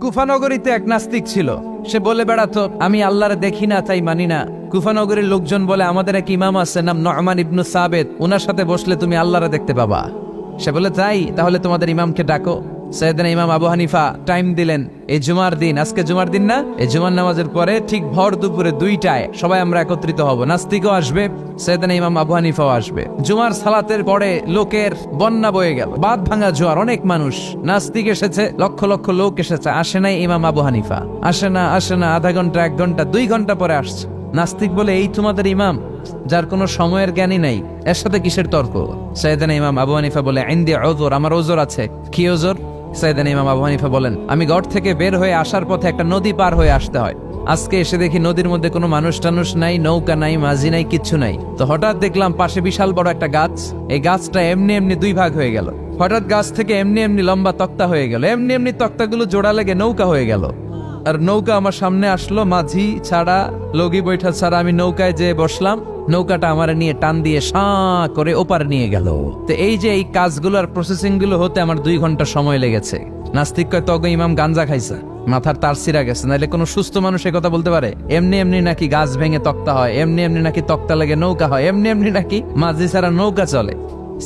কুফানগরীতে এক নাস্তিক ছিল। সে বলে বেড়াতো, আমি আল্লাহরে দেখি না তাই মানি না। কুফানগরীর লোকজন বলে, আমাদের এক ইমাম আছে নাম নু'মান ইবনে সাবিত, উনার সাথে বসলে তুমি আল্লাহরে দেখতে পাবা। সে বলে, তাই তাহলে তোমাদের ইমামকে ডাকো। সাইয়েদনা ইমাম আবু হানিফা টাইম দিলেন, এই জুমার দিন, আজকে জুমার দিন না, এই জুমার নামাজের পরে ঠিক ভর দুপুরে 2টায় সবাই আমরা একত্রিত হব। নাস্তিকও আসবে, সাইয়েদনা ইমাম আবু হানিফাও আসবে। জুমার সালাতের পরে লোকের বন্যা বয়ে গেল, বাঁধ ভাঙা জোয়ার, অনেক মানুষ। নাস্তিক এসেছে, লক্ষ লক্ষ লোক এসেছে, আসে নাই ইমাম আবু হানিফা। আসে না আধা ঘন্টা, 1 ঘন্টা, 2 ঘন্টা পরে আসছে। নাস্তিক বলে, এই তোমাদের ইমাম যার কোনো সময়ের জ্ঞানই নাই, এর সাথে কিসের তর্ক? সাইয়েদনা ইমাম আবু হানিফা বলে, ইনদি উযর, আমার ওজর আছে। কি ওজর? সাইয়েদনা ইমাম আবু হানিফা বলেন, আমি ঘর থেকে বের হয়ে আসার পথে একটা নদী পার হয়ে আসতে হয়। আজকে এসে দেখি নদীর মধ্যে কোনো মানুষ টানুষ নাই, নৌকা নাই, মাঝি নাই, কিচ্ছু নাই। তো হঠাৎ দেখলাম পাশে বিশাল বড় একটা গাছ। এই গাছটা এমনি এমনি 2 ভাগ হয়ে গেল। হঠাৎ গাছ থেকে এমনি এমনি লম্বা তক্তা হয়ে গেল। এমনি এমনি তক্তাগুলো জোড়া লেগে নৌকা হয়ে গেল। আর নৌকা আমার সামনে আসলো, মাঝি ছাড়া, লগি বৈঠা ছাড়া। আমি নৌকায় যেয়ে বসলাম, নৌকাটা আমার নিয়ে টান দিয়ে সাঁ করে ওপার নিয়ে গেল। তো এই যে এই কাজগুলো আর প্রসেসিং গুলো হতে আমার 2 ঘন্টা সময় লেগেছে। নাস্তিক কয়, তগ ইমাম গাঞ্জা খাইছে, মাথার তার ছিঁড়া গেছে, নাহলে কোনো সুস্থ মানুষ এই কথা বলতে পারে? এমনি এমনি নাকি গাছ ভেঙে তক্তা হয়, এমনি এমনি নাকি তক্তা লেগে নৌকা হয়, এমনি এমনি নাকি মাঝি ছাড়া নৌকা চলে।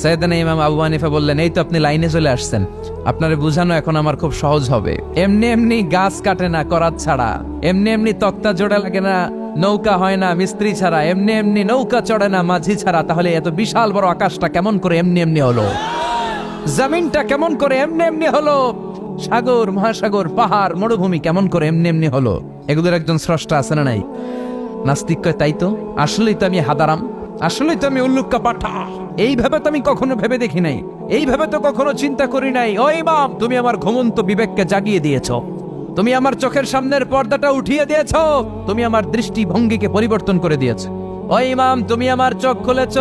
সাইয়েদনা ইমাম আবু হানিফা বললেন, এই তো আপনি লাইনে চলে আসছেন, আপনারে বুঝানো এখন আমার খুব সহজ হবে। এমনি এমনি গাছ কাটে না করাত ছাড়া, এমনি এমনি তক্তা জোড়া লাগে না, নৌকা হয় না মিস্ত্রি ছাড়া, এমনি এমনি নৌকা চড়ে না মাঝি ছাড়া। তাহলে এত বিশাল বড় আকাশটা কেমন করে এমনি এমনি হলো? জমিনটা কেমন করে এমনি এমনি হলো? সাগর, মহাসাগর, পাহাড়, মরুভূমি কেমন করে এমনি এমনি হলো? এগুলোর একজন স্রষ্টা আছে না নাই? নাস্তিক কয়, তাই তো, আসলেই তো আমি হাদারাম, আসলেই তো আমি উল্লুক্কা পাঠা। এইভাবে তো আমি কখনো ভেবে দেখি নাই, এইভাবে তো কখনো চিন্তা করি নাই। ও ইমাম, তুমি আমার ঘুমন্ত বিবেককে জাগিয়ে দিয়েছো, তুমি আমার চোখের সামনের পর্দাটা উঠিয়ে দিয়েছো, তুমি আমার দৃষ্টিভঙ্গিকে পরিবর্তন করে দিয়েছো। ও ইমাম, তুমি আমার চোখ খুলেছ,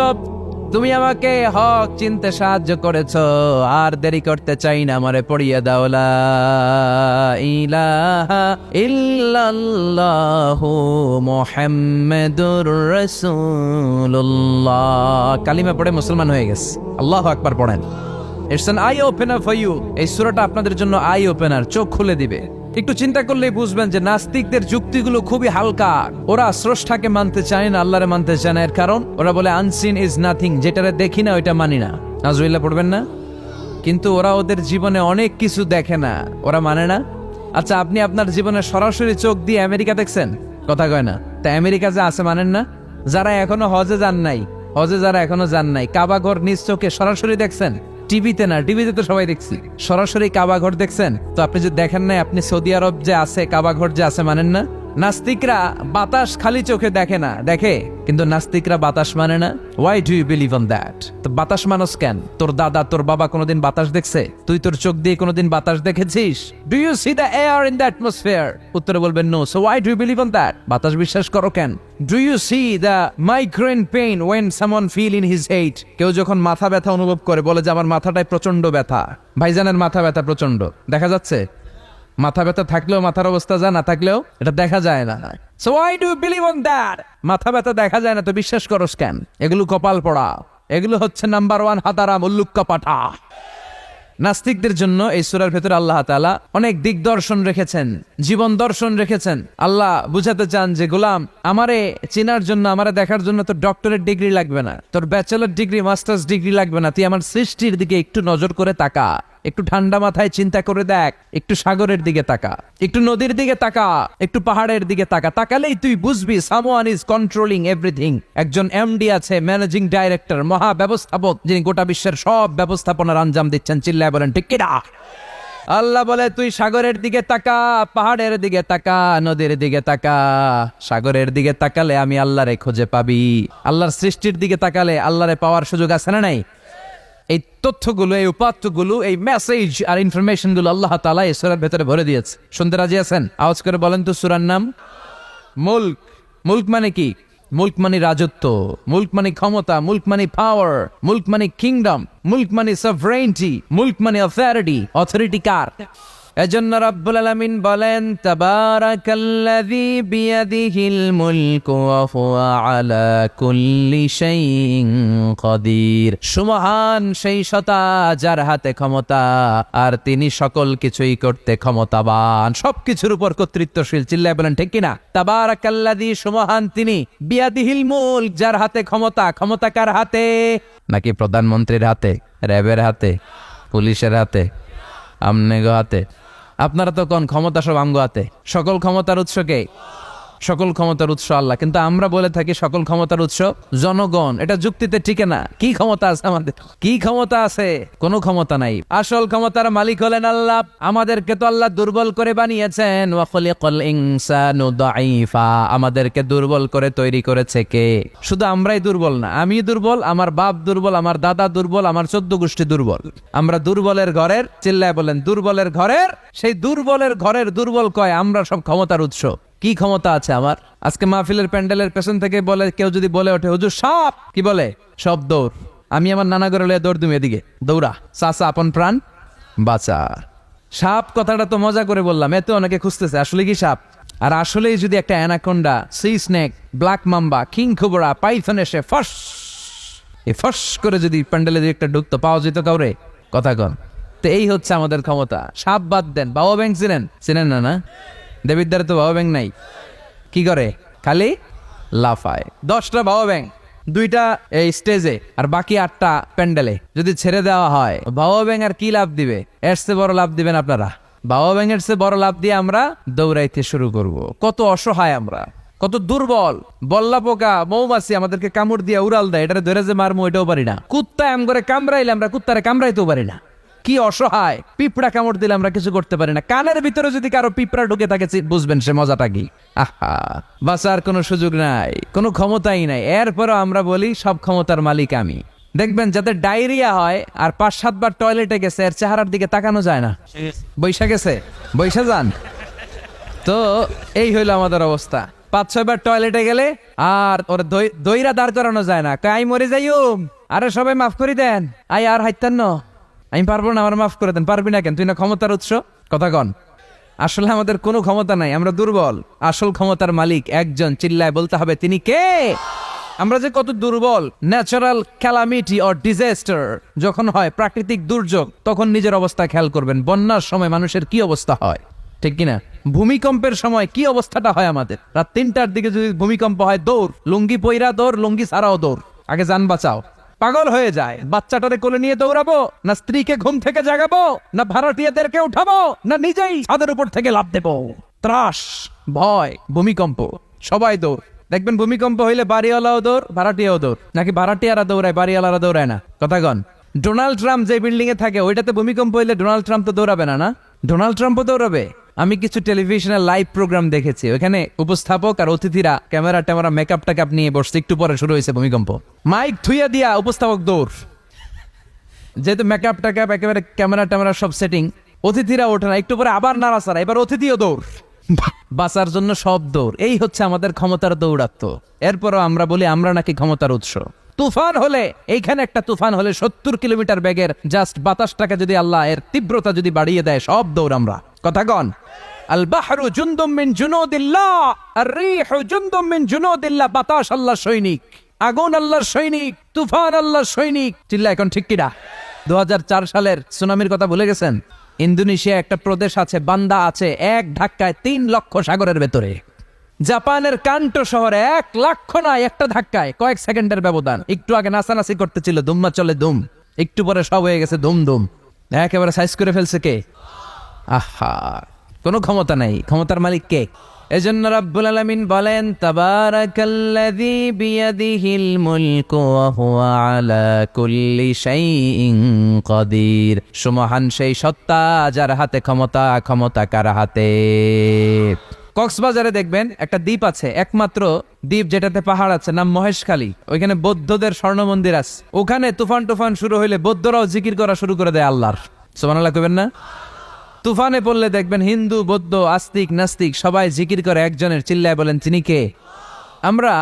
তুমি আমাকে হক চিনতে সাহায্য করেছো। আর দেরি করতে চাই না, আমারে পড়িয়ে দাও লা ইলাহা ইল্লাল্লাহু মুহাম্মাদুর রাসূলুল্লাহ। কালিমা পড়ে মুসলমান হয়ে গেছে। আল্লাহু আকবার পড়েন। It's an eye opener for you. এই সূরাটা আপনাদের জন্য আই ওপেনার, চোখ খুলে দিবে। একটু চিন্তা করলেই বুঝবেন যে নাস্তিকদের যুক্তিগুলো খুবই হালকা। ওরা স্রষ্টাকে মানতে চায় না, আল্লাহরে মানতে চায় না। এর কারণ ওরা বলে আনসিন ইজ নাথিং, যেটারে দেখি না ওইটা মানি না। নাউজুবিল্লাহ পড়বেন না? কিন্তু ওরা ওদের জীবনে অনেক কিছু দেখে না, ওরা মানে না। আচ্ছা, আপনি আপনার জীবনে সরাসরি চোখ দিয়ে আমেরিকা দেখছেন? কথা কয় না। তা আমেরিকা যে আছে মানেন না? যারা এখনো হজে যান নাই, যারা এখনো যান নাই, কাবা ঘর নিজ চোখে সরাসরি দেখছেন? টিভিতে না, টিভিতে তো সবাই দেখছি। সরাসরি কাবা ঘর দেখছেন? তো আপনি যে দেখেন না, আপনি সৌদি আরব যে আছে, কাবা ঘর যে আছে মানেন না? নাস্তিকরা বাতাস খালি চোখে দেখে না, দেখে, কিন্তু নাস্তিকরা বাতাস মানে না। Why do you believe on that? তো বাতাস মানুষ কেন? তোর দাদা, তোর বাবা কোনোদিন বাতাস দেখছে? তুই তোর চোখ দিয়ে কোনোদিন বাতাস দেখেছিস? Do you see the air in the atmosphere? উত্তরে বলবেন no. So why do you believe on that? বাতাস বিশ্বাস করো কেন? Do you see the migraine pain when someone feel in his head? কেউ যখন মাথা ব্যথা অনুভব করে, বলে যে আমার মাথাটায় প্রচন্ড ব্যথা। ভাইজানের মাথা ব্যথা প্রচন্ড, দেখা যাচ্ছে? মাথা ব্যথা থাকলেও মাথার অবস্থা যা, না থাকলেও এটা দেখা যায় না। So why do you believe on that? মাথা ব্যথা দেখা যায় না তো বিশ্বাস করস কেন? এগুলো কপাল পড়া, এগুলো হচ্ছে নাম্বার 1 হাতারাম, উল্লুক্কা পাঠা। নাস্তিকদের জন্য এই সূরার ভেতরে আল্লাহ তাআলা অনেক দিগদর্শন রেখেছেন, জীবন দর্শন রেখেছেন। আল্লাহ বুঝাতে চান যে গোলাম, আমারে চেনার জন্য, আমারে দেখার জন্য তোর ডক্টরেট ডিগ্রি লাগবে না, তোর ব্যাচেলর ডিগ্রি, মাস্টার্স ডিগ্রি লাগবে না। তুই আমার সৃষ্টির দিকে একটু নজর করে তাকা, একটু ঠান্ডা মাথায় চিন্তা করে দেখ, একটু সাগরের দিকে তাকা, একটু নদীর দিকে তাকা, একটু পাহাড়ের দিকে তাকা। তাকালেই তুই বুঝবি সামওয়ান ইজ কন্ট্রোলিং এভরিথিং। একজন এমডি আছে, ম্যানেজিং ডাইরেক্টর, মহা ব্যবস্থাপক, যিনি গোটা বিশ্বের সব ব্যবস্থাপনার আঞ্জাম দিচ্ছেন। চিল্লায় বলেন ঠিক কিনা? আল্লাহ বলে, তুই সাগরের দিকে তাকা, পাহাড়ের দিকে তাকা, নদীর দিকে তাকা। সাগরের দিকে তাকালে আমি আল্লাহরে খুঁজে পাবি। আল্লাহর সৃষ্টির দিকে তাকালে আল্লাহরে পাওয়ার সুযোগ আছে না নাই? এই তথ্যগুলো, এই উপাত্তগুলো, এই মেসেজ আর ইনফরমেশন গুলো আল্লাহ তাআলা এই সূরার ভেতরে ভরে দিয়েছে। শুনতে রাজি আছেন? আওয়াজ করে বলেন তো সূরার নাম। মুলক। মুলক মানে কি? মুলক মানে রাজত্ব, মুলক মানে ক্ষমতা, মুলক মানে পাওয়ার, মুলক মানে কিংডম, মুলক মানে সভরেইনটি, মুলক মানে অথরিটি। অথরিটি কার? এজন্য রব্বুল আলামিন বলেন তাবারাকাল্লাযী বিয়াদিহিল মুলকু ওয়া হুয়া আলা কুল্লি শাইইন কাদির। সুমহান সেই সত্তা যার হাতে ক্ষমতা আর তিনি সকল কিছুই করতে ক্ষমতাবান, সবকিছুর উপর কর্তৃত্বশীল। চিল্লায় বলেন ঠিক কিনা? তাবারাকাল্লাযী, সুমহান তিনি, বিয়াদিহিল মুলক, যার হাতে ক্ষমতা। ক্ষমতা কার হাতে? নাকি প্রধানমন্ত্রীর হাতে, র্যাবের হাতে, পুলিশের হাতে, আমনেগো হাতে? আপনারা তো কোন ক্ষমতা সব আমগো হাতে। সকল ক্ষমতার উৎস কে? সকল ক্ষমতার উৎস আল্লাহ। কিন্তু আমরা বলে থাকি সকল ক্ষমতার উৎস জনগণ। এটা যুক্তিতে টিকে না। কি ক্ষমতা আছে আমাদের? কি ক্ষমতা আছে? কোনো ক্ষমতা নাই। আসল ক্ষমতার মালিক হলেন আল্লাহ। আমাদেরকে তো আল্লাহ দুর্বল করে বানিয়েছেন। ওয়া খালাকাল ইনসানু দাঈফা, আমাদেরকে দুর্বল করে তৈরি করেছে কে? শুধু আমরাই দুর্বল না, আমি দুর্বল, আমার বাপ দুর্বল, আমার দাদা দুর্বল, আমার 14 গোষ্ঠী দুর্বল। আমরা দুর্বলের ঘরের, চিল্লায় বলেন দুর্বলের ঘরের, সেই দুর্বলের ঘরের দুর্বল কয় আমরা সব ক্ষমতার উৎস। কি ক্ষমতা আছে আমার? আজকে মাহফিলের প্যান্ডেলের পেছন থেকে বলে, কেউ যদি বলে ওঠে হুজুর সাপ, কি বলে? সব দৌড়। আমি আমার নানা ঘরে লয়ে দৌড় দিমি, এদিকে দৌড়া, চাচা আপন প্রাণ বাঁচা। সাপ কথাটা তো মজা করে বললাম, এতে অনেকে খুঁজতেছে আসলে কি সাপ। আর আসলেই যদি একটা anaconda, C snake, black mamba, king cobra, Python এসে ফস করে যদি প্যান্ডেলে যদি একটা ঢুকতো, পাওয়া যেত কাউরে? কথা কন। তো এই হচ্ছে আমাদের ক্ষমতা। সাপ বাদ দেন, বাবা ব্যাংক চিনেন না? না, দেবিদ্বারে তো বাবা ব্যাংক নাই। কি করে? খালি লাফায়। 10টা বাবা ব্যাংক, 2টা এই স্টেজে আর বাকি 8টা প্যান্ডেলে যদি ছেড়ে দেওয়া হয়, বাবা ব্যাংক আর কি লাভ দিবে? এর চেয়ে বড় লাভ দিবেন আপনারা? বাবা ব্যাংকের চেয়ে বড় লাভ দিয়ে আমরা দৌড়াইতে শুরু করব। কত অসহায় আমরা, কত দুর্বল। বল্লা পোকা, মৌমাছি আমাদেরকে কামড় দিয়ে উড়াল দেয়, এটারে ধরে যে মারমু এটাও পারি না। কুত্তা এম করে কামড়াইলে আমরা কুত্তারে কামড়াইতেও পারি না। কি অসহায়। পিঁপড়া কামড় দিলে আমরা কিছু করতে পারি না। কানের ভিতরে যদি কারো পিঁপড়া ঢুকে থাকে বুঝবেন সে মজাটা কি। আহা, বাঁচার কোনো সুযোগ নাই, কোনো ক্ষমতাই নাই। এরপরও আমরা বলি সব ক্ষমতার মালিক আমি। দেখবেন যাদের ডায়রিয়া হয় আর 5-7 বার টয়লেটে গেছে, এর চেহারার দিকে তাকানো যায় না। বৈশা গেছে, বৈশা যান। তো এই হইলো আমাদের অবস্থা। 5-6 বার টয়লেটে গেলে আর ওর দইরা দাঁড় করানো যায় না। কাই মরে যাইম, আরে সবাই মাফ করে দেন, আই আর হাইতান্ন, আমি পারবো না, আমার মাফ করে দেন। পারবি না কেন? তুই না ক্ষমতার উৎস। কথা কন। আসলে আমাদের কোনো ক্ষমতা নাই, আমরা দুর্বল। আসল ক্ষমতার মালিক একজন, চিল্লায় বলতে হবে তিনি কে? আমরা যে কত দুর্বল। ন্যাচারাল ক্যালামিটি অর ডিজাস্টার যখন হয়, প্রাকৃতিক দুর্যোগ, তখন নিজের অবস্থা খেয়াল করবেন। বন্যার সময় মানুষের কি অবস্থা হয়, ঠিক কিনা? ভূমিকম্পের সময় কি অবস্থাটা হয় আমাদের? রাত 3টার দিকে যদি ভূমিকম্প হয়, দৌড়, লুঙ্গি পইরা দৌড়, লুঙ্গি ছাড়াও দৌড়, আগে যান বাঁচাও। পাগল হয়ে যায়। বাচ্চাটারে কোলে নিয়ে দৌড়াবো, না স্ত্রীকে ঘুম থেকে জাগাবো, না ভাড়াটিয়াদেরকে উঠাবো, না নিজেই ছাদের উপর থেকে লাফ দেবো? ত্রাস, ভয়, ভূমিকম্প, সবাই দৌড়। দেখবেন ভূমিকম্প হইলে বাড়িওয়ালাও দৌড়, ভাড়াটিয়াও দৌড়। নাকি ভাড়াটিয়ারা দৌড়ায়, বাড়িওয়ালারা দৌড়ায় না? কথা কন। ডোনাল্ড ট্রাম্প যে বিল্ডিং এ থাকে, ওইটাতে ভূমিকম্প হইলে ডোনাল্ড ট্রাম্প তো দৌড়াবে না? না, ডোনাল্ড ট্রাম্পও দৌড়াবে। আমি কিছু টেলিভিশনের লাইভ প্রোগ্রাম দেখেছি, ওখানে উপস্থাপক আর অতিথিরা ক্যামেরা ট্যামেরা মেকআপ টেকআপ নিয়ে বসছে। একটু পরে শুরু হয়েছে ভূমিকম্প, মাইক থুইয়া দিয়া উপস্থাপক দৌড়। যেহেতু মেকআপ টেকআপ একেবারে ক্যামেরা ট্যামেরা সব সেটিং, অতিথিরা ওঠে না। একটু পরে আবার নাড়াচাড়া, এবার অতিথিও দৌড়। বাঁচার জন্য সব দৌড়। এই হচ্ছে আমাদের ক্ষমতার দৌড়াত্ম। এরপরও আমরা বলি আমরা নাকি ক্ষমতার উৎস। তুফান হলে, এইখানে একটা তুফান হলে 70 কিলোমিটার বেগের জাস্ট বাতাসটাকে যদি আল্লাহ এর তীব্রতা যদি বাড়িয়ে দেয়, সব দৌড় আমরা। কথা কন। আল বাহরু জুনদুম মিন জুনুদিল্লাহ, আর রিহু জুনদুম মিন জুনুদিল্লাহ। বাতাস আল্লাহর সৈনিক, আগুন আল্লাহর সৈনিক, তুফান আল্লাহর সৈনিক। চিল্লা এখন ঠিক কিনা? 2004 সালের সুনামির কথা ভুলে গেছেন? ইন্দোনেশিয়া একটা প্রদেশ আছে, বান্দা আছে, এক ধাক্কায় 3 লক্ষ সাগরের ভেতরে। জাপানের কান্টো শহরে 1 লক্ষ নয়, একটা ধাক্কায়, কয়েক সেকেন্ডের ব্যবধান। একটু আগে নাচানাচি করতেছিল, দুম্মা চলে দুম, একটু পরে সব হয়ে গেছে দুম দুম। একেবারে সাইজ করে ফেলছে কে? আহা, কোনো ক্ষমতা নাই। ক্ষমতার মালিক কে? এজন্য রাব্বুল আলামিন বলেন তাবারাকাল্লাযী বিয়াদিহিল মুলকু ওয়া হুয়া আলা কুল্লি শাইইন কাদির। সুমহান সেই সত্তা যার হাতে ক্ষমতা। ক্ষমতা কার হাতে? কক্সবাজারে দেখবেন একটা দ্বীপ আছে, একমাত্র দ্বীপ যেটাতে পাহাড় আছে, নাম মহেশখালী। ওইখানে বৌদ্ধদের স্বর্ণ মন্দির আছে। ওখানে তুফান টুফান শুরু হইলে বৌদ্ধরাও জিকির করা শুরু করে দেয় আল্লাহর। সুবহানাল্লাহ কইবেন না? তুফানে পড়লে দেখবেন হিন্দু, বৌদ্ধ, আস্তিক, নাস্তিক সবাই জিকির করে একজনের, চিল্লায় বলেন তিনি কে? আমরা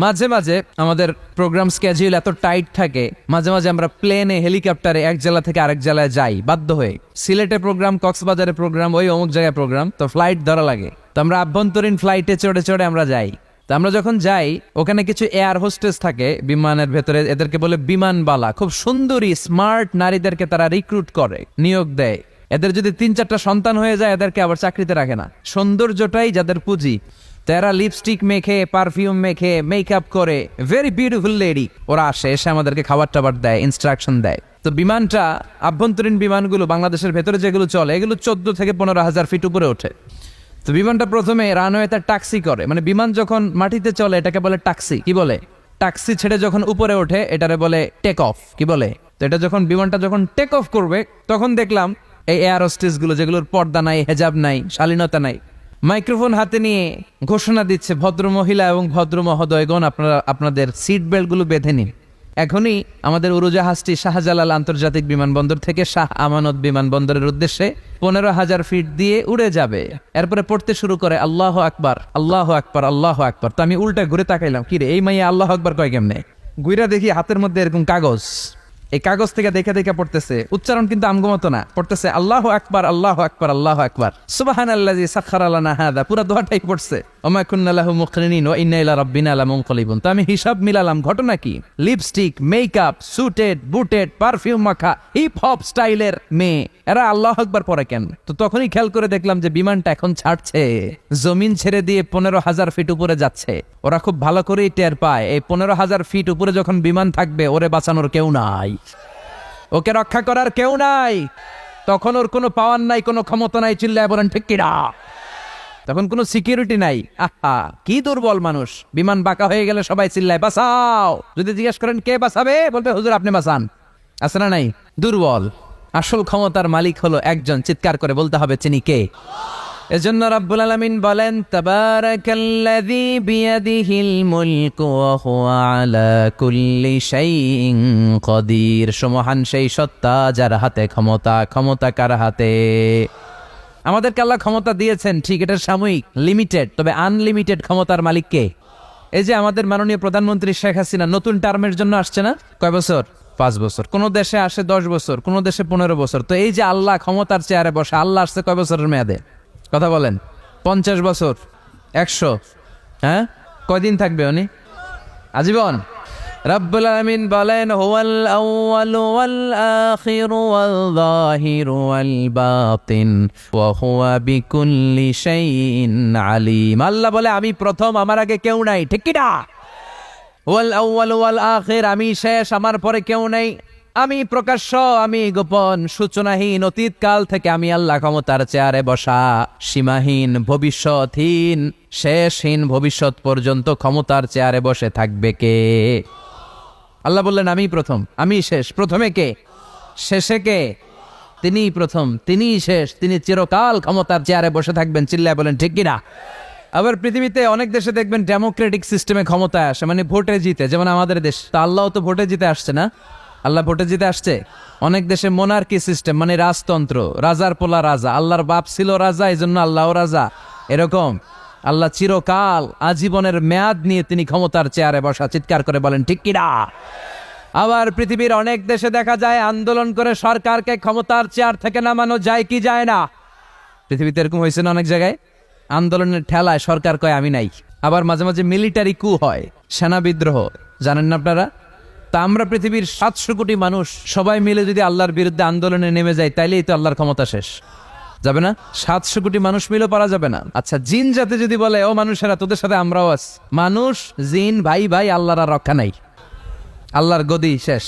মাঝে মাঝে আমাদের প্রোগ্রাম স্কেডিউল এত টাইট থাকে, মাঝে মাঝে আমরা প্লেনে হেলিকপ্টারে এক জেলা থেকে আরেক জেলায় যাই বাধ্য হয়ে। সিলেটে প্রোগ্রাম, কক্সবাজারে প্রোগ্রাম, ওই অমুক জায়গায় প্রোগ্রাম, তো ফ্লাইট ধরা লাগে। তো আমরা আভ্যন্তরীণ ফ্লাইটে চড়ে চড়ে আমরা যাই। তো আমরা যখন যাই, ওখানে কিছু এয়ার হোস্টেস থাকে বিমানের ভেতরে, এদেরকে বলে বিমানবালা। খুব সুন্দরী স্মার্ট নারীদেরকে তারা রিক্রুট করে, নিয়োগ দেয়। এদের যদি 3-4টা সন্তান হয়ে যায়, এদেরকে আবার চাকরিতে রাখে না। সৌন্দর্যটাই যাদের পুঁজি। তারা লিপস্টিক মেখে, পারফিউম মেখে, মেকআপ করে, ভেরি বিউটিফুল লেডি। ওরা আসে, এসে আমাদেরকে খাবার টাবার দেয়, ইনস্ট্রাকশন দেয়। তো বিমানটা, আভ্যন্তরীণ বিমানগুলো বাংলাদেশের ভেতরে যেগুলো চলে, এগুলো 14 থেকে 15,000 ফিট উপরে ওঠে। তো বিমানটা প্রথমে রানওয়েতে ট্যাক্সি করে, মানে বিমান যখন মাটিতে চলে এটাকে বলে ট্যাক্সি। কি বলে? ট্যাক্সি ছেড়ে যখন উপরে ওঠে এটারে বলে টেক অফ। কি বলে? তো এটা যখন বিমানটা যখন টেক অফ করবে, তখন দেখলাম এই এয়ার হোস্টেস গুলো, যেগুলোর পর্দা নাই, হেজাব নাই, শালীনতা নাই, মাইক্রোফোন হাতে নিয়ে ঘোষণা দিচ্ছে, ভদ্র মহিলা এবং ভদ্র মহোদয়গণ, আপনারা আপনাদের সিট বেল্ট গুলো বেঁধে নিন। এখনই আমাদের উড়োজাহাজটি শাহজালাল আন্তর্জাতিক বিমানবন্দর থেকে শাহ আমানত বিমানবন্দরের উদ্দেশ্যে 15,000 ফিট দিয়ে উড়ে যাবে। এরপরে পড়তে শুরু করে আল্লাহ আকবার, আল্লাহ আকবার, আল্লাহ আকবার। তো আমি উল্টা ঘুরে তাকাইলাম, কিরে এই মাইয়া আল্লাহ আকবার কয় কেমনে? গুইরা দেখি হাতের মধ্যে এরকম কাগজ, এই কাগজ থেকে দেখে দেখে পড়তেছে, উচ্চারণ কিন্তু আমগমতো না, পড়তেছে আল্লাহ আকবার, আল্লাহ আকবার, আল্লাহ আকবার, সুবহানাল্লাযী সাখখারা লানা হাযা। পুরো দোয়াটাই পড়ছে, ওমা কুন্না লাহু মুকরিনিন ওয়া ইন্না ইলা রাব্বিনা লামুনকালিবুন। তো আমি হিসাব মিলালাম, ঘটনা কি? লিপস্টিক, মেকআপ, সুটেড, বুটেড, পারফিউম মাখা, হিপ হপ স্টাইলের মেয়ে, এরা আল্লাহ আকবার পড়ে কেন? তো তখনই খেয়াল করে দেখলাম যে বিমানটা এখন ছাড়ছে, জমিন ছেড়ে দিয়ে 15,000 ফিট উপরে যাচ্ছে। ওরা খুব ভালো করেই টের পায়, এই 15,000 ফিট উপরে যখন বিমান থাকবে, ওরে বাঁচানোর কেউ নাই, ওকে রক্ষা করার কেউ নাই। তখন ওর কোনো পাওয়ার নাই, কোনো ক্ষমতা নাই, চিল্লায় বলেন ঠিক কিনা? তখন কোনো সিকিউরিটি নাই। আহা, কি দুর্বল মানুষ! বিমান বাঁকা হয়ে গেলে সবাই চিল্লায় বাঁচাও। যদি জিজ্ঞেস করেন কে বাঁচাবে, বলবে হুজুর আপনি বাঁচান। আছে না নাই? দুর্বল। আসল ক্ষমতার মালিক হলো একজন, চিৎকার করে বলতে হবে তিনি কে। এজন্য রাব্বুল আলামিন বলেন, তাবারাকাল্লাযী বিয়াদিহিল মুলকু ওয়া হুয়া আলা কুল্লি শাইইন কাদির। সমহান সেই সত্তা যার হাতে ক্ষমতা। ক্ষমতা কার হাতে? আমাদেরকে আল্লাহ ক্ষমতা দিয়েছেন, ঠিক, এটা সাময়িক, লিমিটেড, তবে আনলিমিটেড ক্ষমতার মালিক কে? এই যে আমাদের মাননীয় প্রধানমন্ত্রী শেখ হাসিনা নতুন টার্মের জন্য আসছে না? কয় বছর? 5 বছর। কোন দেশে আসে 10 বছর, কোন দেশে 15 বছর। তো এই যে আল্লাহ ক্ষমতার চেয়ারে বসে, আল্লাহ আসছে কয় বছরের মেয়াদে? কথা বলেন। 50 বছর, 100, হ্যাঁ? কয়দিন থাকবে উনি? আজীবন। রব্বুল আলামিন বলেন, হুয়াল আউয়ালু ওয়াল আখিরু ওয়াল যাহিরু ওয়াল বাতিন ওয়া হুয়া বিকুল্লি শাইইন আলিম। আল্লাহ বলে আমি প্রথম, আমার আগে কেউ নাই, ঠিক কি না? ওয়াল আউয়ালু ওয়াল আখির, আমি শেষ, আমার পরে কেউ নেই। আমি প্রকাশ্য, আমি গোপন, সূচনাহীন, অতীতকাল থেকে আমি আল্লাহ ক্ষমতার চেয়ারে বসা, সীমাহীন, ভবিষ্যৎহীন, শেষহীন, ভবিষ্যৎ পর্যন্ত ক্ষমতার চেয়ারে বসে থাকবে কে? আল্লাহ বললেন আমি প্রথম, আমি শেষ। প্রথমে কে? শেষে কে? তিনিই প্রথম, তিনিই শেষ, তিনি চিরকাল ক্ষমতার চেয়ারে বসে থাকবেন। চিল্লায় বলেন ঠিক কিনা? আবার পৃথিবীতে অনেক দেশে দেখবেন ডেমোক্রেটিক সিস্টেমে ক্ষমতায় আসে, মানে ভোটে জিতে, যেমন আমাদের দেশ। তা আল্লাহও তো ভোটে জিতে আসছে না? আল্লাহ ভোটে জিতে আসছে। অনেক দেশে মোনার্কি সিস্টেম, মানে রাজতন্ত্র, রাজার পোলা রাজা, আল্লাহর বাপ ছিল রাজা, এই জন্য আল্লাহও রাজা। এরকম আল্লাহ চিরকাল, আজীবনের মেয়াদ নিয়ে তিনি ক্ষমতার চেয়ারে বসা। চিৎকার করে বলেন ঠিক কিনা? আবার পৃথিবীর অনেক দেশে দেখা যায় আন্দোলন করে সরকারকে ক্ষমতার চেয়ার থেকে নামানো যায় কি যায় না? পৃথিবীতে এরকম হয়েছে না অনেক জায়গায়? আন্দোলনের ঠেলায় সরকার কয় আমি নাই। আবার মাঝে মাঝে মিলিটারি কু হয়, সেনা বিদ্রোহ, জানেন না আপনারা? তা আমরা পৃথিবীর 700 কোটি মানুষ সবাই মিলে যদি আল্লাহর বিরুদ্ধে আন্দোলনে নেমে যায়, তাইলেই তো আল্লাহর ক্ষমতা শেষ। যাবে না? 700 কোটি মানুষ মিলেও পারা যাবে না। আচ্ছা, জিন জাতি যদি বলে ও মানুষেরা তোদের সাথে আমরাও আছি, মানুষ জিন ভাই ভাই, আল্লাহর আর রক্ষা নাই, আল্লাহর গদি শেষ।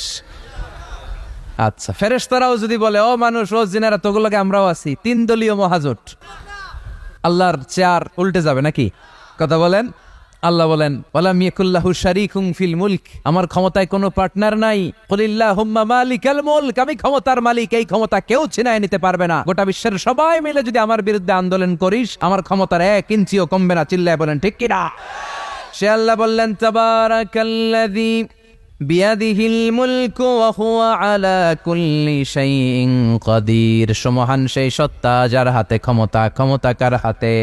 আচ্ছা, ফেরেশতারাও যদি বলে ও মানুষ ও জিনেরা তোগুলোকে আমরাও আছি, 3 দলীয় মহাজোট, আল্লাহর চেয়ার উল্টে যাবে নাকি? কথা বলেন। আল্লাহ বলেন ওয়ালাম ইয়াকুল্লাহু শারীকুন ফিল মুলক, আমার ক্ষমতায় কোনো পার্টনার নাই। কুলিল্লাহুম্মা মালিকাল মুলক, আমি ক্ষমতার মালিক, এই ক্ষমতা কেউ ছিনায় নিতে পারবে না। গোটা বিশ্বের সবাই মিলে যদি আমার বিরুদ্ধে আন্দোলন করিস, আমার ক্ষমতার 1 ইঞ্চিও কমবে না। চিল্লায় বলেন ঠিক কি না? সে আল্লাহ বললেন তাবারাকাল্লাযী বিয়াদিহিল মুলকু ওয়া হুয়া আলা কুল্লি শাইইন কাদির। সমহান সেই সত্তা যার হাতে ক্ষমতা, ক্ষমতা কার হাতে?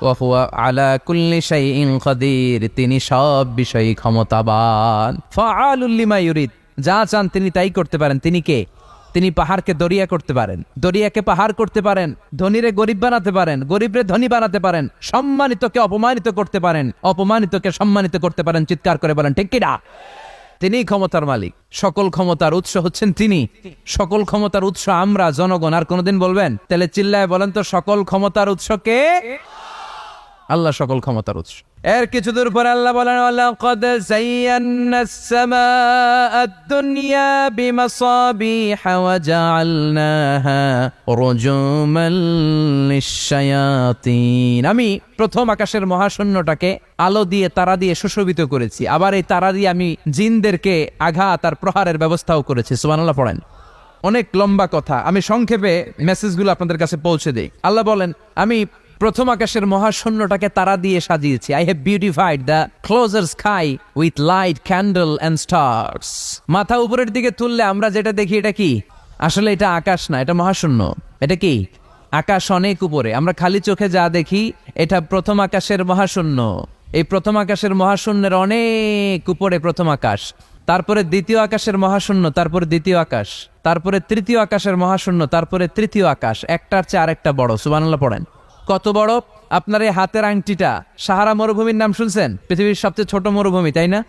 ওয়া হুয়া আলা কুল্লি শাইইন কাদির, তিনি সব বিষয়ে ক্ষমতাবান। ফাআলুল লিমা ইউরিদ, যা চান তিনি তাই করতে পারেন। তিনি কে? তিনি পাহাড়কে দরিয়া করতে পারেন, দরিয়াকে পাহাড় করতে পারেন, ধনীরে গরিব বানাতে পারেন, গরিবরে ধনী বানাতে পারেন, সম্মানিতকে অপমানিত করতে পারেন, অপমানিতকে সম্মানিত করতে পারেন। চিৎকার করে বলেন ঠিক কিনা? তিনি ক্ষমতার মালিক, সকল ক্ষমতার উৎস হচ্ছেন তিনি। সকল ক্ষমতার উৎস আমরা জনগণ। আর কোনদিন বলবেন? তাহলে চিল্লায় বলেন তো, সকল ক্ষমতার উৎস কে? আল্লাহ সকল ক্ষমতার উৎস। এর কিছু দূর পরে আল্লাহ বলেন, ওয়ালাকাদ যায়্যানাস সামাআদ দুনিয়া বিমাসাবিহা ওয়া জাআলনাহা রুজুমান লিশ-শায়াতিন। আমি প্রথম আকাশের মহাশূন্যটাকে আলো দিয়ে, তারা দিয়ে সুশোভিত করেছি। আবার এই তারা দিয়ে আমি জিনদেরকে আঘাত আর প্রহারের ব্যবস্থাও করেছি। সুবহানাল্লাহ পড়েন। অনেক লম্বা কথা, আমি সংক্ষেপে মেসেজগুলো আপনাদের কাছে পৌঁছে দেই। আল্লাহ বলেন, আমি প্রথম আকাশের মহাশূন্যটাকে তারা দিয়ে সাজিয়েছি। I have beautified the closure sky with light, candle and stars. মাথা উপরের দিকে তুললে আমরা যেটা দেখি, এটা কি? আসলে এটা আকাশ না, এটা মহাশূন্য। এটা কি? আকাশ অনেক উপরে। আমরা খালি চোখে যা দেখি, এটা প্রথম আকাশের মহাশূন্য। এই প্রথম আকাশের মহাশূন্যের অনেক উপরে প্রথম আকাশ, তারপরে দ্বিতীয় আকাশের মহাশূন্য, তারপরে দ্বিতীয় আকাশ, তারপরে তৃতীয় আকাশের মহাশূন্য, তারপরে তৃতীয় আকাশ। একটার চেয়ে আরেকটা বড়। সুবহানাল্লাহ পড়েন। কত বড়? আপনার এই হাতের আংটিটা, সাহারা মরুভূমির নাম শুনছেন? পৃথিবীর সবচেয়ে ছোট মরুভূমি, তাই না?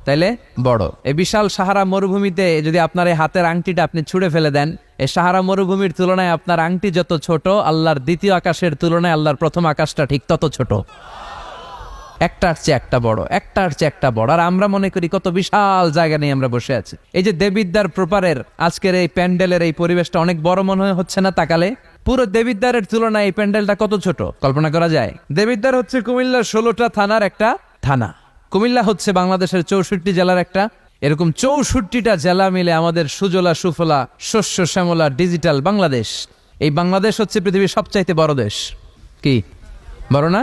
তাইলে বড়। এই বিশাল সাহারা মরুভূমিতে যদি আপনার এই হাতের আংটিটা আপনি ছুঁড়ে ফেলে দেন, এই সাহারা মরুভূমির তুলনায় আপনার আংটি যত ছোট, আল্লাহর দ্বিতীয় আকাশের তুলনায় আল্লাহর প্রথম আকাশটা ঠিক তত ছোট। একটার চেয়ে একটা বড়, একটার চেয়ে একটা বড়। আর আমরা মনে করি কত বিশাল জায়গা নিয়ে আমরা বসে আছি। এই যে দেবিদ্বার প্রপারের আজকের এই প্যান্ডেলের এই পরিবেশটা অনেক বড় মনে হচ্ছে না তাকালে? পুরো দেবিদ্বারের তুলনায় এই প্যান্ডেলটা কত ছোট কল্পনা করা যায়? দেবিদ্বার হচ্ছে কুমিল্লার 16টা থানার একটা থানা। কুমিল্লা হচ্ছে বাংলাদেশের 64 জেলার একটা। এরকম 64টা জেলা মিলে আমাদের সুজলা সুফলা শস্য শ্যামলা ডিজিটাল বাংলাদেশ। এই বাংলাদেশ হচ্ছে পৃথিবীর সবচাইতে বড় দেশ। কি বড় না?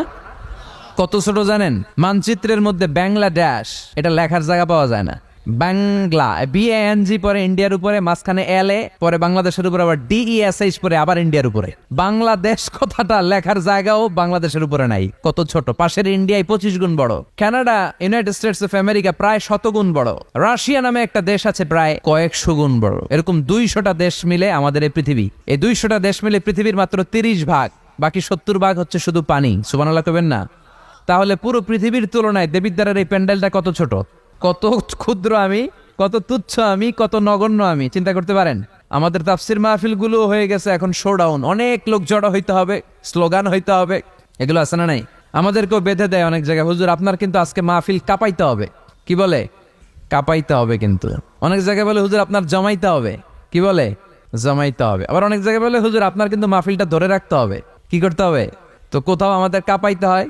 কত ছোট জানেন? মানচিত্রের মধ্যে বাংলাদেশ এটা লেখার জায়গা পাওয়া যায় না। বাংলা BANG পরে ইন্ডিয়ার উপরে, মাঝখানে LA, পরে বাংলাদেশের উপরে আবার DESH পরে আবার ইন্ডিয়ার উপরে। বাংলাদেশ কথাটা লেখার জায়গাও বাংলাদেশের উপরে নাই। কত ছোট। পাশের ইন্ডিয়ায় 25 গুণ বড়, Canada, United states of America প্রায় 100 গুণ বড়, রাশিয়া নামে একটা দেশ আছে প্রায় কয়েকশো গুণ বড়। এরকম 200টা দেশ মিলে আমাদের এই পৃথিবী। এই 200টা দেশ মিলে পৃথিবীর মাত্র 30 ভাগ, বাকি 70 ভাগ হচ্ছে শুধু পানি। সুবহানাল্লাহ কইবেন না? তাহলে পুরো পৃথিবীর তুলনায় দেবিদ্বারের এই প্যান্ডেলটা কত ছোট, কত ক্ষুদ্র আমি, কত তুচ্ছ আমি, কত নগণ্য আমি। চিন্তা করতে পারেন? আমাদের তাফসির মাহফিলগুলো হয়ে গেছে এখন শোডাউন। অনেক লোক জড়ো হইতে হবে, স্লোগান হইতে হবে, এগুলো আছে না নাই? আমাদেরকেও বেঁধে দেয় অনেক জায়গায়, হুজুর আপনার কিন্তু আজকে মাহফিল কাঁপাইতে হবে। কি বলে? কাঁপাইতে হবে। কিন্তু অনেক জায়গায় বলে হুজুর আপনার জমাইতে হবে। কি বলে? জমাইতে হবে। আবার অনেক জায়গায় বলে হুজুর আপনার কিন্তু মাহফিলটা ধরে রাখতে হবে। কি করতে হবে? তো কোথাও আমাদের কাঁপাইতে হয়,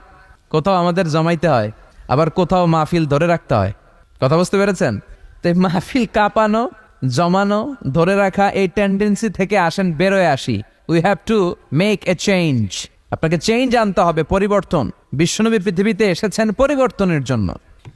কোথাও আমাদের জমাইতে হয়, আবার কোথাও মাহফিল ধরে রাখতে হয়। কথা বুঝতে পেরেছেন? তো মাহফিল কাঁপানো, জমানো, ধরে রাখা, এই টেন্ডেন্সি থেকে আসেন বেরোয় আসি। We have to make a change. আপনাকে চেঞ্জ আনতে হবে, পরিবর্তন। বিশ্বনবী পৃথিবীতে এসেছেন পরিবর্তনের জন্য।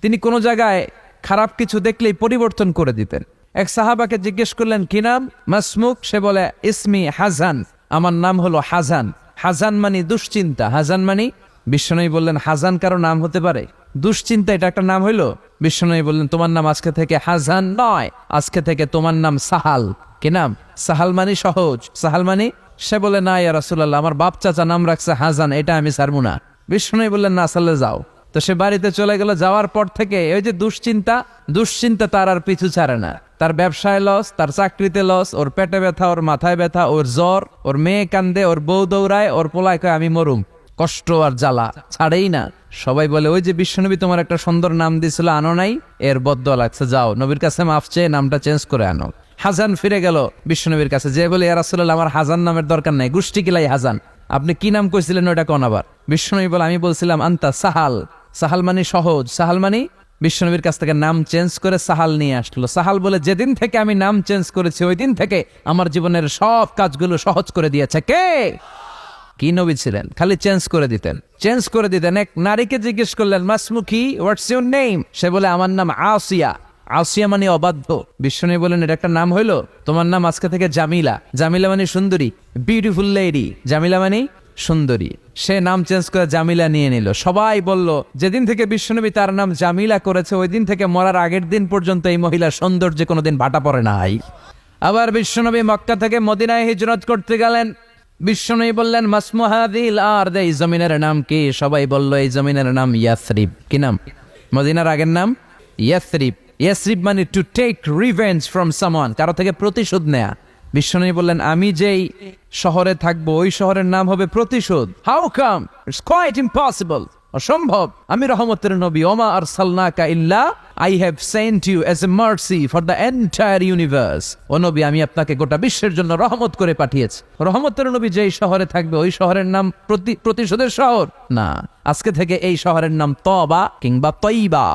তিনি কোনো জায়গায় খারাপ কিছু দেখলেই পরিবর্তন করে দিতেন। এক সাহাবাকে জিজ্ঞেস করলেন, কি নাম? মাসমুক। সে বলে, ইসমি হাজান, আমার নাম হলো হাজান। হাজান মানে দুশ্চিন্তা। হাজান মানে? বিশ্বনবী বললেন, হাজান কারো নাম হতে পারে? দুশ্চিন্তা এটা একটা নাম হইলো? বিশ্বনবী বললেন, তোমার নাম আজকে থেকে হাজান নয়, আজকে থেকে তোমার নাম সাহাল। কি নাম? সাহাল মানে সহজ। সাহাল মানে? সে বলে, না ইয়া রাসূলুল্লাহ, আমার বাপ চাচা নাম রাখছে হাজান, এটা আমি ছাড়বো না। বিশ্বনবী বললেন, না আসলে যাও। তো সে বাড়িতে চলে গেল। যাওয়ার পর থেকে ওই যে দুশ্চিন্তা তার আর পিছু ছাড়ে না। তার ব্যবসায় লস, তার চাকরিতে লস, ওর পেটে ব্যথা, ওর মাথায় ব্যথা, ওর জ্বর, ওর মেয়ে কান্দে, ওর বউ দৌড়ায়, ওর পোলায় কয় আমি মরুম। কষ্ট আর জ্বালা ছাড়েই না। সবাই বলে, ওই যে বিশ্বনবী তোমার একটা সুন্দর নাম দিয়েছিল, আনো নাই, এর বদদোয়া লাগছে, যাও নবীর কাছে মাফ চেয়ে নামটা চেঞ্জ করে আনো। হাজান ফিরে গেল বিশ্বনবীর কাছে, যে বলে, ইয়া রাসূলুল্লাহ আমার হাজান নামের দরকার নাই, গোষ্ঠী কিলাই হাজান, আপনি কি নাম কইছিলেন ওটা কোন আবার? বিশ্বনবী বলে, আমি বলছিলাম আন্তা সাহাল। সাহাল মানে সহজ। সাহাল মানে? বিশ্বনবীর কাছ থেকে নাম চেঞ্জ করে সাহাল নিয়ে আসলো। সাহাল বলে, যেদিন থেকে আমি নাম চেঞ্জ করেছি ওই দিন থেকে আমার জীবনের সব কাজগুলো সহজ করে দিয়েছে। কে? কি নবী ছিলেন? খালি চেঞ্জ করে দিতেন, চেঞ্জ করে দিতেন। এক নারীকে জিজ্ঞেস করলেন, মাসমুকি, হোয়াটস ইউর নেম? সে বলে, আমার নাম আসিয়া। আসিয়া মানে অবাধ্য। বিশ্বনবী বলেন এটা একটা নাম হইলো? তোমার নাম আজকে থেকে জামিলা। জামিলা মানে সুন্দরী, বিউটিফুল লেডি। জামিলা মানে সুন্দরী। সে নাম চেঞ্জ করে জামিলা নিয়ে নিল। সবাই বলল যেদিন থেকে বিশ্বনবী তার নাম জামিলা করেছে ওই দিন থেকে মরার আগের দিন পর্যন্ত এই মহিলার সৌন্দর্যে কোনোদিন ভাটা পড়ে নাই। আবার বিশ্বনবী মক্কা থেকে মদিনায় হিজরত করতে গেলেন। বিশ্বনবী বললেন মাসমুহাদিল আর এই জমিনের নাম কি? সবাই বলল এই জমিনের নাম ইয়াসরিব। কি নাম? মদিনার আগের নাম ইয়াসরিব। ইয়াসরিব মানে to take revenge from someone, কারো থেকে প্রতিশোধ নেয়া। বিশ্বনবী বললেন আমি যেই শহরে থাকবো ওই শহরের নাম হবে প্রতিশোধ। How come? It's quite impossible, অসম্ভব। আমি রহমতের নবী, ওমা আরসালনাকা ইল্লা I have sent you as a mercy for the entire universe. ও নবী, আমি আপনাকে গোটা বিশ্বের জন্য রহমত করে পাঠিয়েছি। রহমতের নবী যেই শহরে থাকবে ওই শহরের নাম প্রতিশোধের শহর না। আজকে থেকে এই শহরের নাম তবা কিংবা তৈবা,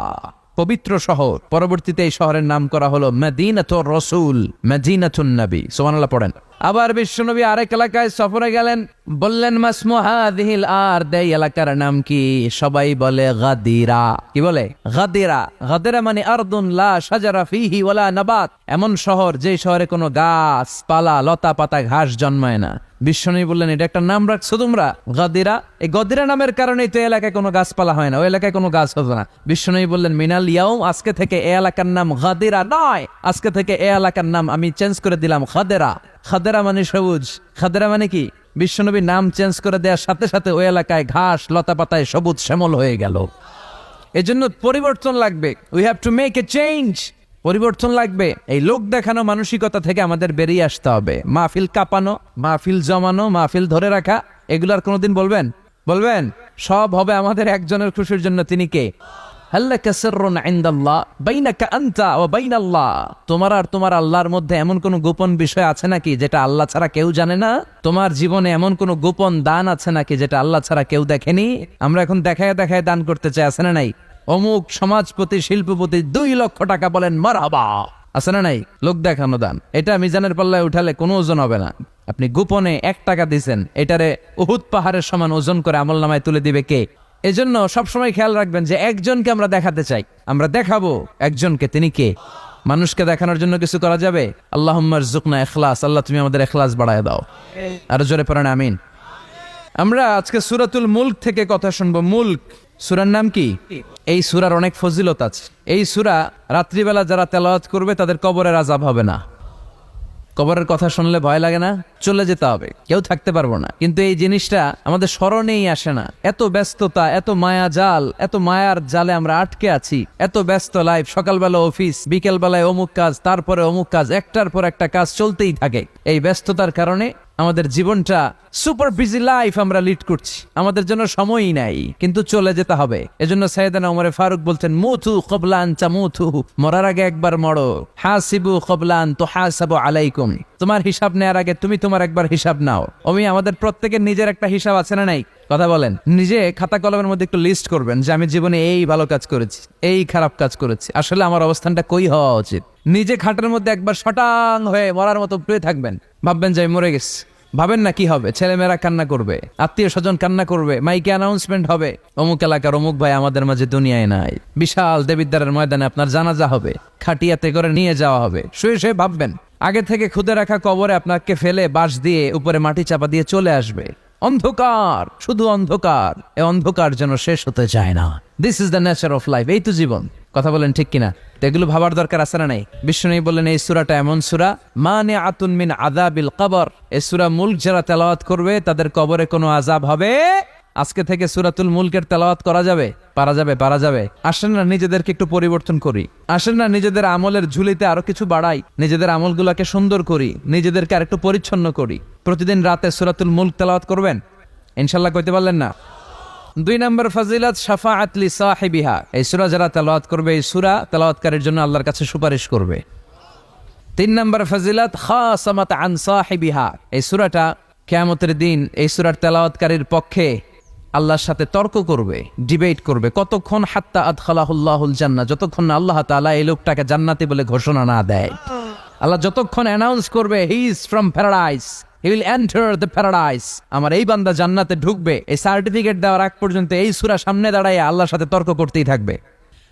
পবিত্র শহর। পরবর্তীতে এই শহরের নাম করা হলো মদিনাতুর রাসূল, মদিনাতুন নবী। সুবহানাল্লাহ পড়েন। আবার বিশ্বনবী আরেক এলাকায় সফরে গেলেন। বললেন মাসমুহাদিল আর এই এলাকার নাম কি? সবাই বলে গাদিরা। কি বলে? গাদিরা। গাদিরা মানে আরদুন লা শাজারা ফিহি ওয়ালা নাবাত, এমন শহর যে শহরে কোনো গাছ পালা লতা পাতা ঘাস জন্মায় না। বিশ্বনবী বললেন এটা একটা নাম রাখছো তোমরা গাদিরা? এই গদিরা নামের কারণেই তো এলাকায় কোনো গাছপালা হয় না, ওই এলাকায় কোনো গাছ হতো না। বিশ্বনবী বললেন মিনাল ইয়াউম, আজকে থেকে এই এলাকার নাম গাদিরা নয়, আজকে থেকে এই এলাকার নাম আমি চেঞ্জ করে দিলাম খাদেরা। খাদেরা মানে সবুজ। খাদেরা মানে কি? বিশ্বনবী নাম চেঞ্জ করে দেওয়ার সাথে সাথে ওই এলাকায় ঘাস লতা পাতায় সবুজ শ্যামল হয়ে গেল। এজন্য পরিবর্তন লাগবে। We have to make a change. পরিবর্তন লাগবে। এই লোক দেখানো মানসিকতা থেকে আমাদের বেরিয়ে আসতে হবে। মাহফিল কাঁপানো, মাহফিল জমানো, মাহফিল ধরে রাখা, এগুলার কোনোদিন বলবেন? সব হবে আমাদের একজনের খুশির জন্য। তিনি কে? হাল্লাকা সিররুন ইনদাল্লাহ বাইনাকা আনতা ওয়া বাইনাল্লাহ। তোমার আর তোমার আল্লাহর মধ্যে এমন কোন গোপন বিষয় আছে নাকি যেটা আল্লাহ ছাড়া কেউ জানে না? তোমার জীবনে এমন কোন গোপন দান আছে নাকি যেটা আল্লাহ ছাড়া কেউ দেখেনি? আমরা এখন দেখায় দেখায় দান করতে চাই, আছে না নাই? অমুক সমাজপতি শিল্পপতি 2 লক্ষ টাকা বলেন মারহাবা, আছে না নাই? লোক দেখানো দান। এটা মিজানের পাল্লায় উঠালে কোনো ওজন হবে না। আপনি গোপনে 1 টাকা দিয়েছেন, এটারে উহুদ পাহাড়ের সমান ওজন করে আমলনামায় তুলে দিবে কে? এজন্য সবসময় খেয়াল রাখবেন যে একজনকে আমরা দেখাতে চাই, আমরা দেখাবো একজনকে। তিনি কে? মানুষকে দেখানোর জন্য কিছু করা যাবে? আল্লাহুম্মা রযুকনা ইখলাস। আল্লাহ তুমি আমাদের ইখলাস বাড়ায় দাও। আর জোরে পড়েন আমিন। আমরা আজকে সূরাতুল মুলক থেকে কথা শুনবো। মুলক সূরার নাম কি? এই সূরার অনেক ফজিলত আছে। এই সূরা রাত্রিবেলা যারা তেলাওয়াত করবে তাদের কবরের আযাব হবে না। কবরের কথা শুনলে ভয় লাগে না? চলে যেতে হবে, কেউ থাকতে পারবো না। কিন্তু এই জিনিসটা আমাদের স্মরণেই আসে না। এত ব্যস্ততা, এত মায়া জাল, এত মায়ার জালে আমরা আটকে আছি। এত ব্যস্ত লাইফ, সকালবেলা অফিস, বিকেলবেলায় অমুক কাজ, তারপরে অমুক কাজ, একটার পর একটা কাজ চলতেই থাকে। এই ব্যস্ততার কারণে আমাদের জীবনটা সুপার বিজি লাইফ আমরা লিড করছি, আমাদের জন্য সময়ই নাই, কিন্তু চলে যেতে হবে। এজন্য সাইয়েদনা ওমরে ফারুক বলতেন মুতু ক্বাবলা আন তামুতু, মরার আগে একবার মরো। হাসিবু ক্বাবলা আন তুহাসাবু আলাইকুম, তোমার হিসাব নেওয়ার আগে তুমি তোমার একবার হিসাব নাও। আমাদের প্রত্যেকের নিজের একটা হিসাব আছে না নাই? কথা বলেন। নিজে খাতা কলমের মধ্যে একটু লিস্ট করবেন যে আমি জীবনে এই ভালো কাজ করেছি, এই খারাপ কাজ করেছি, আসলে আমার অবস্থানটা কই হওয়া উচিত। নিজে খাটের মধ্যে একবার শটাং হয়ে মরার মতো শুয়ে থাকবেন, ভাববেন যে আমি মরে গেছি। ভাবেন না কি হবে? ছেলেমেয়েরা কান্না করবে, আত্মীয় স্বজন কান্না করবে, মাইকে অ্যানাউন্সমেন্ট হবে অমুক এলাকার অমুক ভাই আমাদের মাঝে দুনিয়ায় নাই। বিশাল দেবিদ্বারের ময়দানে আপনার জানাজা হবে, খাটিয়াতে করে নিয়ে যাওয়া হবে। শুয়ে শুয়ে ভাববেন আগে থেকে খুদে রাখা কবরে আপনাকে ফেলে বাঁশ দিয়ে উপরে মাটি চাপা দিয়ে চলে আসবে। অন্ধকার, শুধু অন্ধকার। এই অন্ধকার যেন শেষ হতে চায় না। This is the nature of life. এই তো জীবন। কথা বলেন ঠিক কিনা? এগুলো ভাবার দরকার আছে না নাই? বিষ্ণু বললেন এই সূরাটা এমন সূরা মানিআতুন মিন আযাবিল কবর। এই সূরা মুলক যারা তেলাওয়াত করবে তাদের কবরে কোনো আযাব হবে। আজকে থেকে সূরাতুল মুলকের তেলাওয়াত করা যাবে? পারা যাবে। আসেন না নিজেদেরকে একটু পরিবর্তন করি, আসেন না নিজেদের আমলের ঝুলিতে আরো কিছু বাড়াই, নিজেদের আমলগুলোকে সুন্দর করি, নিজেদেরকে আরেকটু পরিচ্ছন্ন করি। প্রতিদিন রাতে সূরাতুল মুলক তেলাওয়াত করবেন ইনশাআল্লাহ। কইতে পারলেন না? 2 নম্বর ফজিলত শাফাআত লি সাহিবিহা। এই সূরা যারা তেলাওয়াত করবে এই সূরা তেলাওয়াতকারীর জন্য আল্লাহর কাছে সুপারিশ করবে। 3 নম্বর ফজিলত খাসামাত আন সাহিবিহা। এই সূরাটা কিয়ামতের দিন এই সূরার তেলাওয়াতকারীর পক্ষে আল্লাহর সাথে তর্ক করবে, ডিবেট করবে। কতক্ষণ? হাত্তা আদখালাহুল্লাহুল জান্নাহ, যতক্ষণ না আল্লাহ তাআলা এই লোকটাকে জান্নাতি বলে ঘোষণা না দেয়। আল্লাহ যতক্ষণ অ্যানাউন্স করবে he is from paradise, he will enter the paradise, আমার এই বান্দা জান্নাতে ঢুকবে, এই সার্টিফিকেট দেওয়ার আগ পর্যন্ত এই সূরা সামনে দাঁড়ায় আল্লাহর সাথে তর্ক করতেই থাকবে।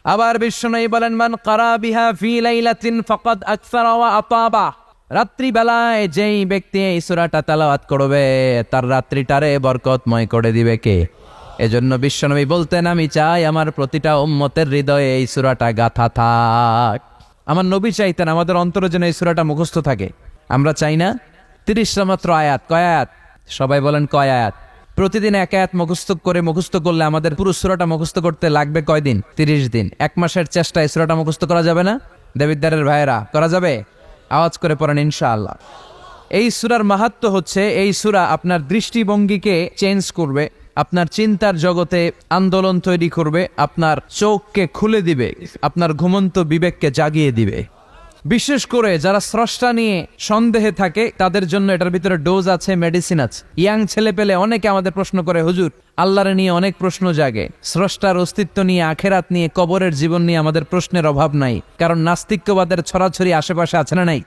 আবার বিশ্বনবী বলেন, মান কারা বিহা ফি লাইলাতিন ফাকাদ আকসারা ওয়া আতাবা। রাত্রি বেলায় যেই ব্যক্তি এই সূরাটা তেলাওয়াত করবে তার রাত্রিটারে বরকতময় করে দিবে কে? এজন্য বিশ্বনবী বলতেন, আমি চাই আমার প্রতিটা উম্মতের হৃদয়ে এই সূরাটা গাথা থাক। আমার নবী চাইতেন আমাদের অন্তরে যেন এই সূরাটা মুখস্থ থাকে। আমরা চাই না? 30টা মাত্র আয়াত। কয় আয়াত? সবাই বলেন কয় আয়াত? প্রতিদিন এক আয়াত মুখস্থ করলে আমাদের পুরো সূরাটা মুখস্থ করতে লাগবে কয়দিন? 30 দিন। এক মাসের চেষ্টায় এই সূরাটা মুখস্থ করা যাবে না? দেবিদ্দারের ভাইয়েরা, করা যাবে? আওয়াজ করে পড়েন ইনশাআল্লাহ। এই সূরার মাহাত্ম্য হচ্ছে, এই সূরা আপনার দৃষ্টিভঙ্গিকে চেঞ্জ করবে, আপনার চিন্তার জগতে আন্দোলন তৈরি করবে, আপনার চোখকে খুলে দিবে, আপনার ঘুমন্ত বিবেককে জাগিয়ে দিবে। বিশেষ করে যারা স্রষ্টা নিয়ে সন্দেহে থাকে তাদের জন্য এটার ভিতরে ডোজ আছে, মেডিসিন আছে। ইয়াং ছেলে পেলে অনেকে আমাদের প্রশ্ন করে, হুজুর আল্লাহরে নিয়ে অনেক প্রশ্ন জাগে, স্রষ্টার অস্তিত্ব নিয়ে, আখেরাত নিয়ে, কবরের জীবন নিয়ে আমাদের প্রশ্নের অভাব নাই, কারণ নাস্তিক্যবাদের ছড়াছড়ি আশেপাশে আছে না নাই?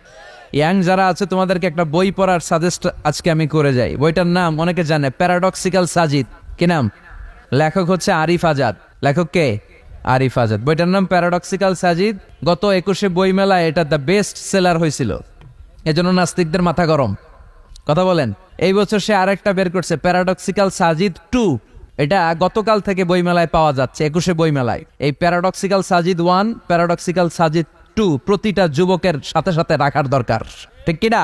ইয়াং যারা আছে তোমাদেরকে একটা বই পড়ার সাজেস্ট আজকে আমি করে যাই। বইটার নাম অনেকে জানে, প্যারাডক্সিক্যাল সাজিদ। কি নাম? লেখক হচ্ছে আরিফ আজাদ। লেখক কে? আরিফ আজাদ। বইটার নাম প্যারাডক্সিক্যাল সাজিদ। গত 21শে বইমেলায় এটা দ্য বেস্ট সেলার হয়েছিল, এজন্য নাস্তিকদের মাথা গরম। কথা বলেন। এই বছর সে আরেকটা বের করছে, প্যারাডক্সিক্যাল সাজিদ 2। এটা গতকাল থেকে বইমেলায় পাওয়া যাচ্ছে, 21শে বইমেলায়। এই প্যারাডক্সিক্যাল সাজিদ 1, প্যারাডক্সিক্যাল সাজিদ 2 প্রতিটা যুবকের সাথে সাথে রাখার দরকার, ঠিক কিনা?